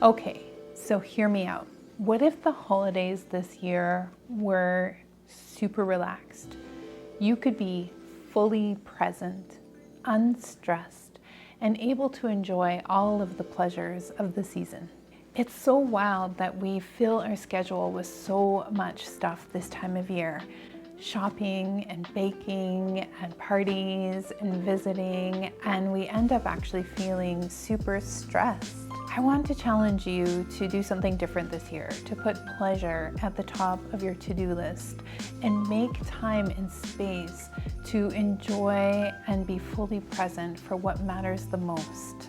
Okay, so hear me out. What if the holidays this year were super relaxed? You could be fully present, unstressed, and able to enjoy all of the pleasures of the season. It's so wild that we fill our schedule with so much stuff this time of year. Shopping and baking and parties and visiting, and we end up actually feeling super stressed. I want to challenge you to do something different this year, to put pleasure at the top of your to-do list and make time and space to enjoy and be fully present for what matters the most.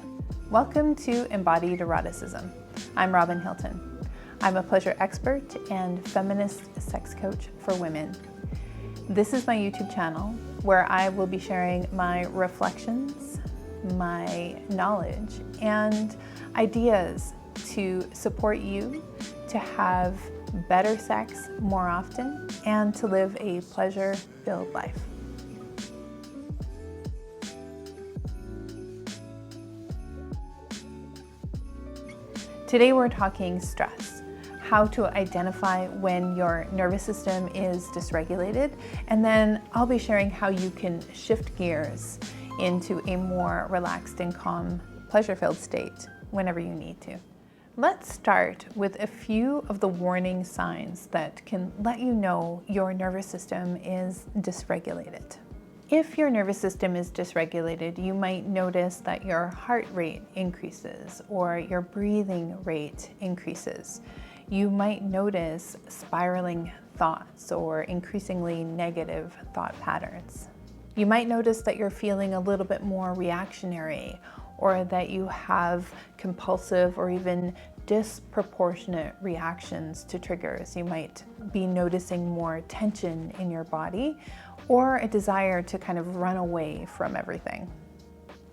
Welcome to Embodied Eroticism. I'm Robin Hilton. I'm a pleasure expert and feminist sex coach for women. This is my YouTube channel where I will be sharing my reflections, my knowledge, and ideas to support you to have better sex more often and to live a pleasure-filled life. Today we're talking stress, how to identify when your nervous system is dysregulated, and then I'll be sharing how you can shift gears into a more relaxed and calm, pleasure-filled state whenever you need to. Let's start with a few of the warning signs that can let you know your nervous system is dysregulated. If your nervous system is dysregulated, you might notice that your heart rate increases or your breathing rate increases. You might notice spiraling thoughts or increasingly negative thought patterns. You might notice that you're feeling a little bit more reactionary, or that you have compulsive or even disproportionate reactions to triggers. You might be noticing more tension in your body or a desire to kind of run away from everything.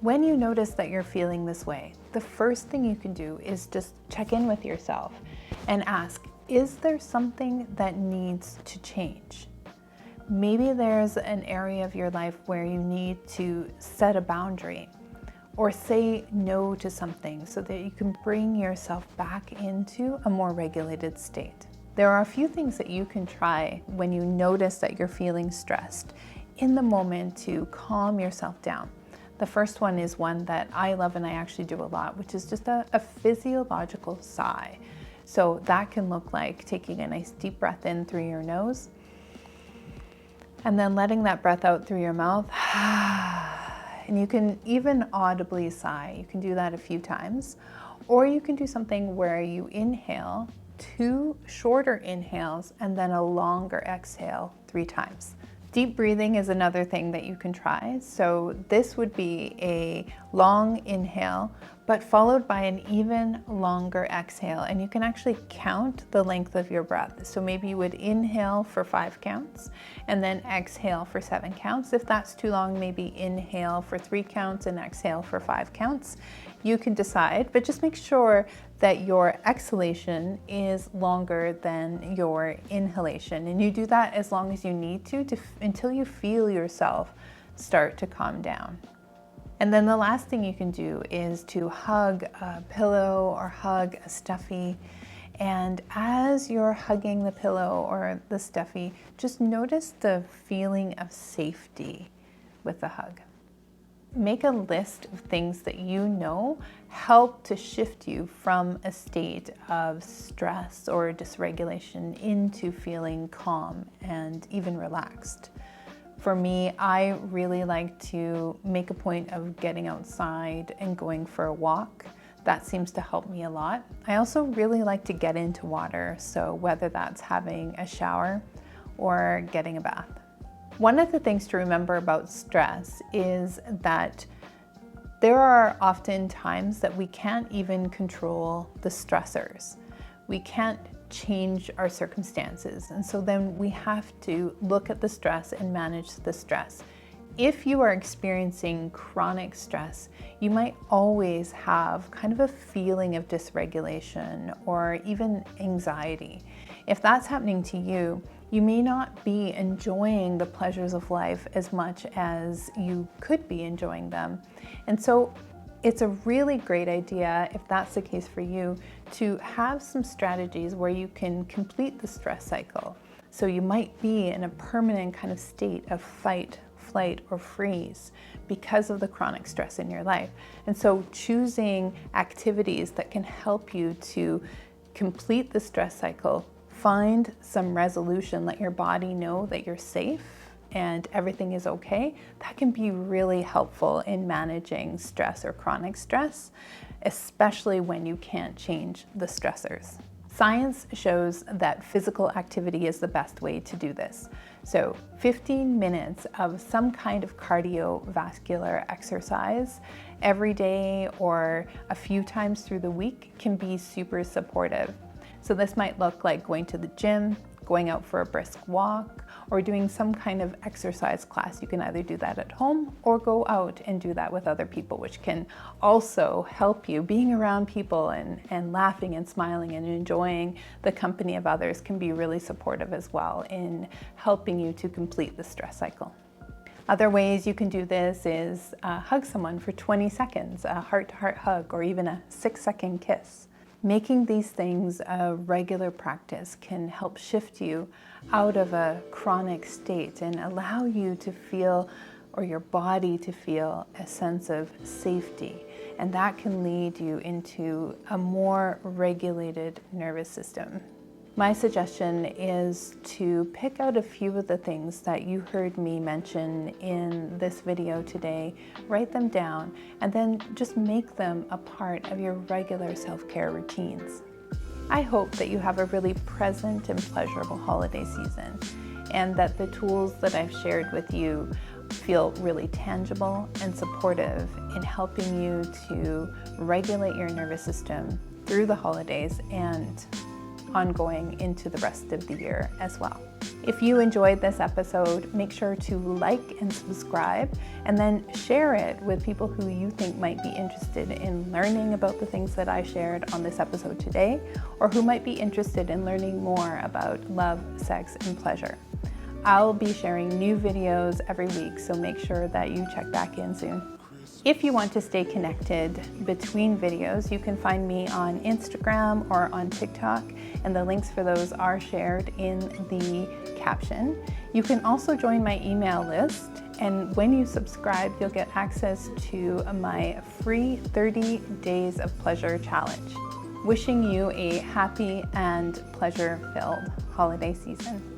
When you notice that you're feeling this way, the first thing you can do is just check in with yourself and ask, is there something that needs to change? Maybe there's an area of your life where you need to set a boundary or say no to something so that you can bring yourself back into a more regulated state. There are a few things that you can try when you notice that you're feeling stressed in the moment to calm yourself down. The first one is one that I love and I actually do a lot, which is just a physiological sigh. So that can look like taking a nice deep breath in through your nose and then letting that breath out through your mouth. And you can even audibly sigh. You can do that a few times. Or you can do something where you inhale 2 shorter inhales and then a longer exhale 3 times. Deep breathing is another thing that you can try. So this would be a long inhale, but followed by an even longer exhale. And you can actually count the length of your breath. So maybe you would inhale for 5 counts and then exhale for 7 counts. If that's too long, maybe inhale for 3 counts and exhale for 5 counts. You can decide, but just make sure that your exhalation is longer than your inhalation. And you do that as long as you need to until you feel yourself start to calm down. And then the last thing you can do is to hug a pillow or hug a stuffy. And as you're hugging the pillow or the stuffy, just notice the feeling of safety with the hug. Make a list of things that you know help to shift you from a state of stress or dysregulation into feeling calm and even relaxed. For me, I really like to make a point of getting outside and going for a walk. That seems to help me a lot. I also really like to get into water, so whether that's having a shower or getting a bath. One of the things to remember about stress is that there are often times that we can't even control the stressors. We can't change our circumstances, and so then we have to look at the stress and manage the stress. If you are experiencing chronic stress, you might always have kind of a feeling of dysregulation or even anxiety. If that's happening to you, you may not be enjoying the pleasures of life as much as you could be enjoying them. And so It's a really great idea, if that's the case for you, to have some strategies where you can complete the stress cycle. So you might be in a permanent kind of state of fight, flight, or freeze because of the chronic stress in your life. And so choosing activities that can help you to complete the stress cycle, find some resolution, let your body know that you're safe and everything is okay, that can be really helpful in managing stress or chronic stress, especially when you can't change the stressors. Science shows that physical activity is the best way to do this. So 15 minutes of some kind of cardiovascular exercise every day or a few times through the week can be super supportive. So this might look like going to the gym, going out for a brisk walk, or doing some kind of exercise class. You can either do that at home or go out and do that with other people, which can also help you. Being around people and laughing and smiling and enjoying the company of others can be really supportive as well in helping you to complete the stress cycle. Other ways you can do this is hug someone for 20 seconds, a heart-to-heart hug, or even a 6-second kiss. Making these things a regular practice can help shift you out of a chronic state and allow you to feel, or your body to feel, a sense of safety. And that can lead you into a more regulated nervous system. My suggestion is to pick out a few of the things that you heard me mention in this video today, write them down, and then just make them a part of your regular self-care routines. I hope that you have a really present and pleasurable holiday season, and that the tools that I've shared with you feel really tangible and supportive in helping you to regulate your nervous system through the holidays and ongoing into the rest of the year as well. If you enjoyed this episode, make sure to like and subscribe, and then share it with people who you think might be interested in learning about the things that I shared on this episode today, or who might be interested in learning more about love, sex, and pleasure. I'll be sharing new videos every week, so make sure that you check back in soon. If you want to stay connected between videos, you can find me on Instagram or on TikTok, and the links for those are shared in the caption. You can also join my email list, and when you subscribe, you'll get access to my free 30 Days of Pleasure challenge. Wishing you a happy and pleasure-filled holiday season.